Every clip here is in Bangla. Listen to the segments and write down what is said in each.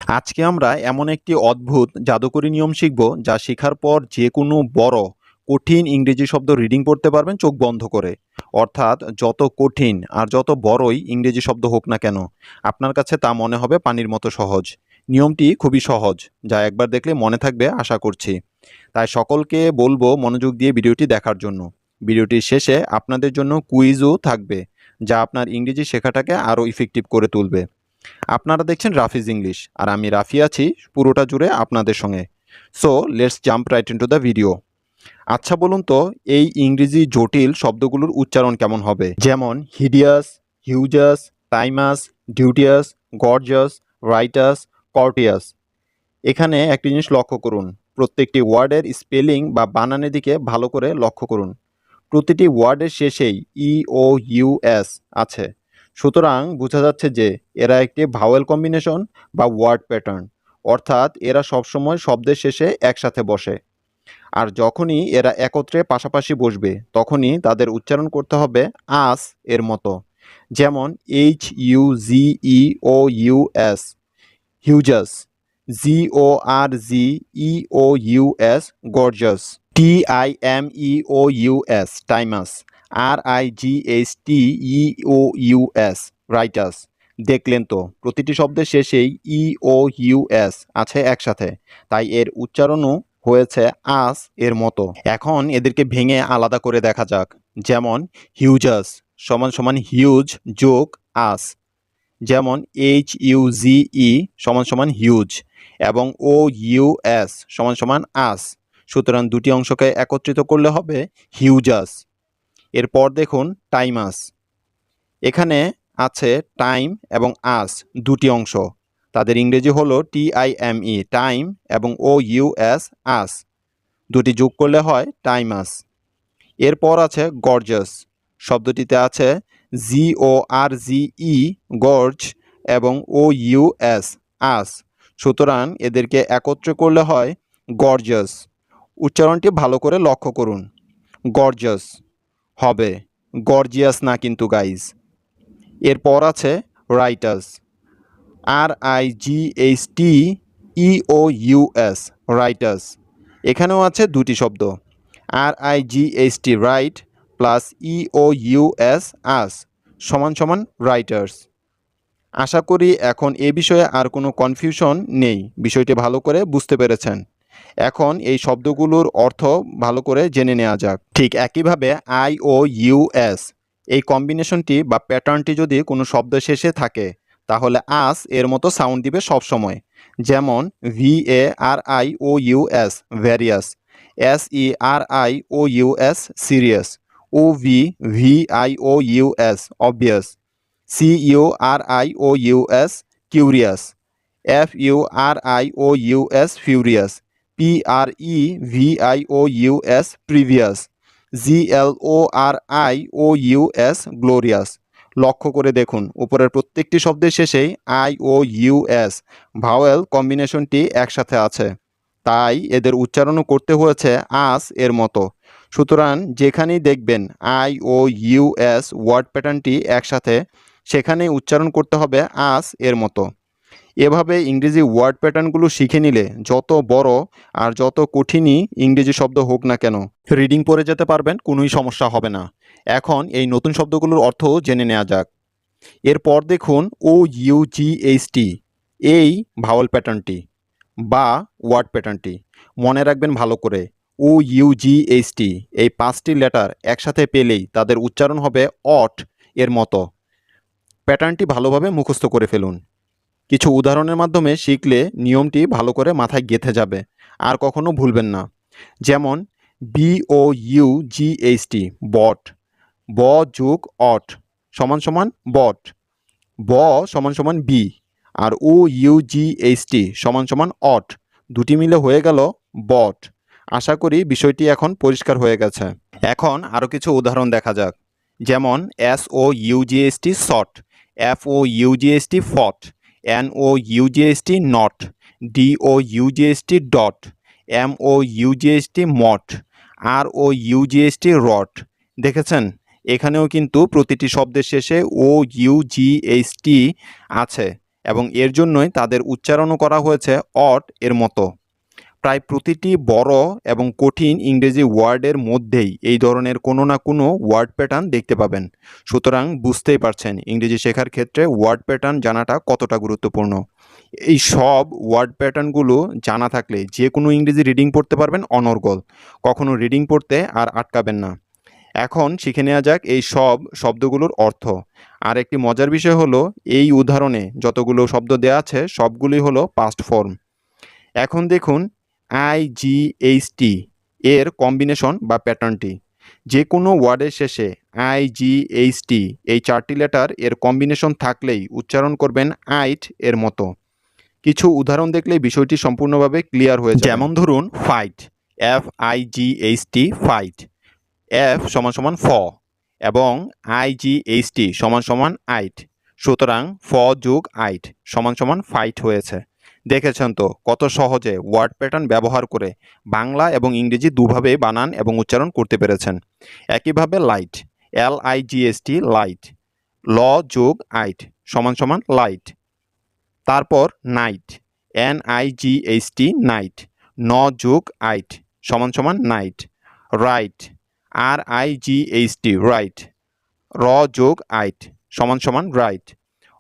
আজকে আমরা এমন একটি অদ্ভুত জাদুকরী নিয়ম শিখব যা শেখার পর যে কোনো বড় কঠিন ইংরেজি শব্দ রিডিং পড়তে পারবেন চোখ বন্ধ করে। অর্থাৎ যত কঠিন আর যত বড়ই ইংরেজি শব্দ হোক না কেন আপনার কাছে তা মনে হবে পানির মতো সহজ। নিয়মটি খুবই সহজ, যা একবার দেখলে মনে থাকবে আশা করছি। তাই সকলকে বলবো মনোযোগ দিয়ে ভিডিওটি দেখার জন্য। ভিডিওটির শেষে আপনাদের জন্য কুইজও থাকবে, যা আপনার ইংরেজি শেখাটাকে আরও ইফেক্টিভ করে তুলবে। আপনারা দেখছেন রাফিজ ইংলিশ, আর আমি রাফি আছি পুরোটা জুড়ে আপনাদের সঙ্গে। So let's jump right into the video. আচ্ছা বলুন তো, এই ইংরেজি জটিল শব্দগুলোর উচ্চারণ কেমন হবে? যেমন হিডিয়াস, হিউজাস, টাইমাস, ডিউটিয়াস, গর্জাস, রাইটাস, কর্টিয়াস। এখানে একটি জিনিস লক্ষ্য করুন, প্রত্যেকটি ওয়ার্ডের স্পেলিং বা বানানের দিকে ভালো করে লক্ষ্য করুন। প্রতিটি ওয়ার্ডের শেষেই ই ও ইউ এস আছে, সুতরাং বোঝা যাচ্ছে যে এরা একটি ভাওয়েল কম্বিনেশন বা ওয়ার্ড প্যাটার্ন, অর্থাৎ এরা সবসময় শব্দের শেষে একসাথে বসে। আর যখনই এরা একত্রে পাশাপাশি বসবে তখনই তাদের উচ্চারণ করতে হবে আস এর মতো। যেমন H U G E O U S, hugeous. G O R G E O U S, gorgeous. T I M E O U S, timeous. R I G H T E O U S, righteous. দেখলেন তো, প্রতিটি শব্দের শেষেই ই ও ইউ এস আছে একসাথে, তাই এর উচ্চারণও হয়েছে আস এর মতো। এখন এদেরকে ভেঙে আলাদা করে দেখা যাক। যেমন হিউজাস সমান সমান হিউজ যোগ আস, যেমন এইচ ইউ জি ই সমান সমান হিউজ এবং ও ইউ এস সমান সমান আস, সুতরাং দুটি অংশকে একত্রিত করলে হবে হিউজাস। এরপর দেখুন টাইমাস। এখানে আছে টাইম এবং আস, দুটি অংশ, তাদের ইংরেজি হলো TIME, টাইম, এবং ও ইউ এস, আস, দুটি যোগ করলে হয় টাইমাস। এরপর আছে গর্জাস। শব্দটিতে আছে GORGE, গর্জ, এবং ও ইউ এস, আস, সুতরাং এদেরকে একত্রে করলে হয় গর্জাস। উচ্চারণটি ভালো করে লক্ষ্য করুন, গর্জাস হবে, গর্জিয়াস না কিন্তু গাইজ। এরপর আছে রাইটাস। RIGHT রাইটাস। এখানেও আছে দুটি শব্দ, RIGHT রাইট প্লাস EOUS আস সমান সমান রাইটার্স। আশা করি এখন এ বিষয়ে আর কোনো কনফিউশন নেই, বিষয়টি ভালো করে বুঝতে পেরেছেন। এখন এই শব্দগুলোর অর্থ ভালো করে জেনে নেওয়া যাক। ঠিক একইভাবে IOUS, এই কম্বিনেশনটি বা প্যাটার্নটি যদি কোনো শব্দ শেষে থাকে তাহলে আস এর মতো সাউন্ড দিবে সবসময়। যেমন VARIOUS, various, SERIOUS, serious, OVVIOUS, obvious, CURIOUS, curious, FURIOUS, furious, PREVIOUS, previous, GLORIOUS, glorious. লক্ষ্য করে দেখুন, উপরের প্রত্যেকটি শব্দের শেষেই IOUS ভাওয়েল কম্বিনেশনটি একসাথে আছে, তাই এদের উচ্চারণও করতে হয়েছে আস এর মতো। সুতরাং যেখানেই দেখবেন IOUS ওয়ার্ড প্যাটার্নটি একসাথে, সেখানেই উচ্চারণ করতে হবে আস এর মতো। এভাবে ইংরেজি ওয়ার্ড প্যাটার্নগুলো শিখে নিলে যত বড় আর যত কঠিনই ইংরেজি শব্দ হোক না কেন রিডিং পড়ে যেতে পারবেন, কোনোই সমস্যা হবে না। এখন এই নতুন শব্দগুলোর অর্থ জেনে নেওয়া যাক। এরপর দেখুন OUGHT, এই ভাওয়াল প্যাটার্নটি বা ওয়ার্ড প্যাটার্নটি মনে রাখবেন ভালো করে। OUGHT, এই 5টি লেটার একসাথে পেলেই তাদের উচ্চারণ হবে অট এর মতো। প্যাটার্নটি ভালোভাবে মুখস্থ করে ফেলুন। কিছু উদাহরণের মাধ্যমে শিখলে নিয়মটি ভালো করে মাথায় গেঁথে যাবে, আর কখনো ভুলবেন না। যেমন BOUGHT, বট, ব যোগ অট সমান সমান বট, ব সমান সমান বি, আর OUGHT সমান সমান অট, দুটি মিলে হয়ে গেল বট। আশা করি বিষয়টি এখন পরিষ্কার হয়ে গেছে। এখন আরও কিছু উদাহরণ দেখা যাক। যেমন SOUGHT, শট, FOUGHT, ফট, NOUGHT, not, DOUGHT, dot, MOUGHT, Math, ROUGHT, রট। দেখেছেন, এখানেও কিন্তু প্রতিটি শব্দের শেষে OUGHT আছে এবং এর জন্যই তাদের উচ্চারণও করা হয়েছে অট এর মতো। প্রায় প্রতিটি বড় এবং কঠিন ইংরেজি ওয়ার্ডের মধ্যেই এই ধরনের কোনো না কোনো ওয়ার্ড প্যাটার্ন দেখতে পাবেন। সুতরাং বুঝতেই পারছেন ইংরেজি শেখার ক্ষেত্রে ওয়ার্ড প্যাটার্ন জানাটা কতটা গুরুত্বপূর্ণ। এই সব ওয়ার্ড প্যাটার্নগুলো জানা থাকলে যে কোনো ইংরেজি রিডিং পড়তে পারবেন অনর্গল, কখনো রিডিং পড়তে আর আটকাবেন না। এখন শিখে নেওয়া যাক এই সব শব্দগুলোর অর্থ। আর একটি মজার বিষয় হলো এই উদাহরণে যতগুলো শব্দ দেওয়া আছে সবগুলোই হলো পাস্ট ফর্ম। এখন দেখুন IGHT এর কম্বিনেশন বা প্যাটার্নটি। যে কোনো ওয়ার্ডের শেষে IGHT এই 4টি লেটার এর কম্বিনেশন থাকলেই উচ্চারণ করবেন আইট এর মতো। কিছু উদাহরণ দেখলেই বিষয়টি সম্পূর্ণভাবে ক্লিয়ার হয়ে যাবে। যেমন ধরুন ফাইট, FIGHT ফাইট, F = ফ এবং IGHT = আইট। সুতরাং ফ যোগ আইট = ফাইট হয়েছে। দেখেছেন তো কত সহজে ওয়ার্ড প্যাটার্ন ব্যবহার করে বাংলা এবং ইংরেজি দুভাবে বানান এবং উচ্চারণ করতে পেরেছেন। একইভাবে লাইট, LIGHT লাইট, ল যোগ আইট = লাইট। তারপর নাইট, NIGHT নাইট, ন যোগ আইট = নাইট। রাইট, RIGHT রাইট, র যোগ আইট = রাইট।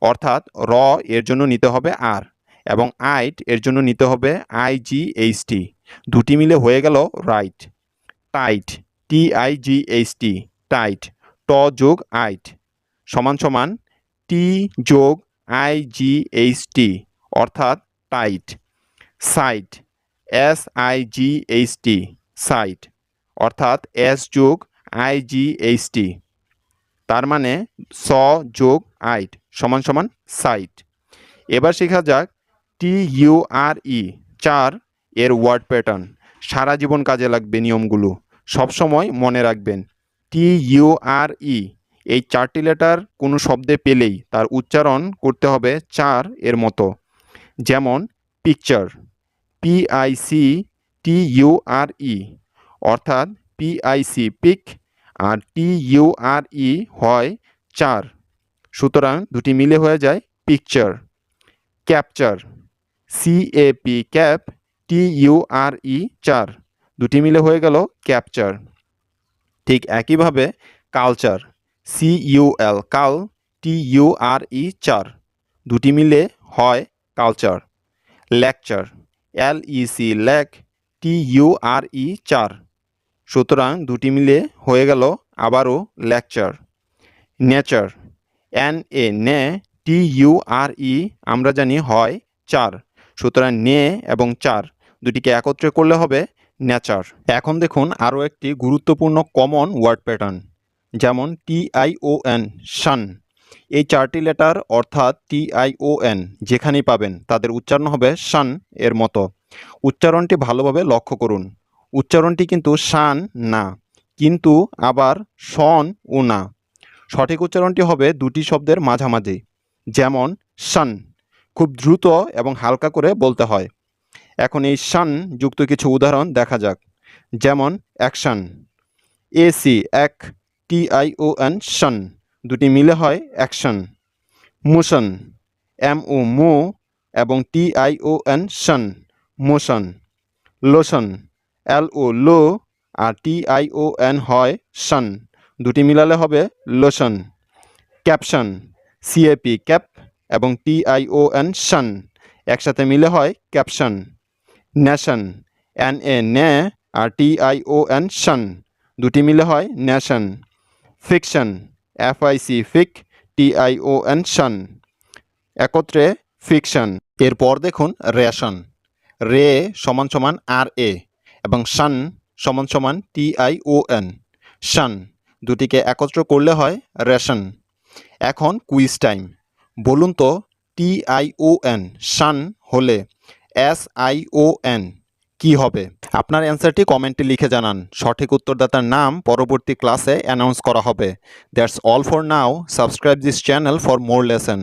অর্থাৎ র এর জন্য নিতে হবে আর এবং আইট এর জন্য নিতে হবে IGHT, দুটি মিলে হয়ে গেল রাইট। টাইট, TIGHT টাইট, ট যোগ আইট = টি যোগ IGHT অর্থাৎ টাইট। সাইট, SIGHT সাইট অর্থাৎ এস যোগ IGHT, তার মানে স যোগ আইট = সাইট। এবার শেখা যাক TURE 4 এর ওয়ার্ড প্যাটার্ন। সারা জীবন কাজে লাগবে নিয়মগুলো, সবসময় মনে রাখবেন। TURE এই 4টি লেটার কোনো শব্দে পেলেই তার উচ্চারণ করতে হবে 4 এর মতো। যেমন পিকচার, PICTURE অর্থাৎ PIC পিক আর TURE হয় 4, সুতরাং দুটি মিলে হয়ে যায় picture. Capture, CAP cap, TURE 4, দুটি মিলে হয়ে গেল ক্যাপচার। ঠিক একইভাবে কালচার, CUL কাল, TURE 4, দুটি মিলে হয় culture. Lecture, LEC lake, TURE 4, সুতরাং দুটি মিলে হয়ে গেল আবারও লেকচার। নেচার, NA নে, TURE আমরা জানি হয় 4, সুতরাং নে এবং 4 দুটিকে একত্রে করলে হবে নেচার। এখন দেখুন আরও একটি গুরুত্বপূর্ণ কমন ওয়ার্ড প্যাটার্ন, যেমন TION শান। এই 4টি লেটার অর্থাৎ TION যেখানেই পাবেন তাদের উচ্চারণ হবে শান এর মতো। উচ্চারণটি ভালোভাবে লক্ষ্য করুন। উচ্চারণটি কিন্তু শান না, কিন্তু আবার শন ও না। সঠিক উচ্চারণটি হবে দুটি শব্দের মাঝামাঝি। যেমন শান, খুব দ্রুত এবং হালকা করে বলতে হয়। এখন এই শান যুক্ত কিছু উদাহরণ দেখা যাক। যেমন অ্যাকশন, AC এক, TION শান, দুটি মিলে হয় অ্যাকশন। মোশন, MO মো এবং TION শান, মোশন। লোশন, LO লো আর TION হয় শান, দুটি মিলালে হবে লোশন। ক্যাপশন, CAP ক্যাপ এবং TION শান, একসাথে মিলে হয় ক্যাপশন। নেশন, NA নে আর TION শান, দুটি মিলে হয় নেশন। ফিকশন, FIC ফিক, TION শান, একত্রে ফিকশন। এরপর দেখুন রেশন, রে = RA এবং শান = TION শান, দুটিকে একত্র করলে হয় রেশন। এখন কুইজ টাইম। বলুন তো TION শান হলে SION কি হবে? আপনার অ্যান্সারটি কমেন্টে লিখে জানান। সঠিক উত্তরদাতার নাম পরবর্তী ক্লাসে অ্যানাউন্স করা হবে। That's all for now. Subscribe this channel for more lesson.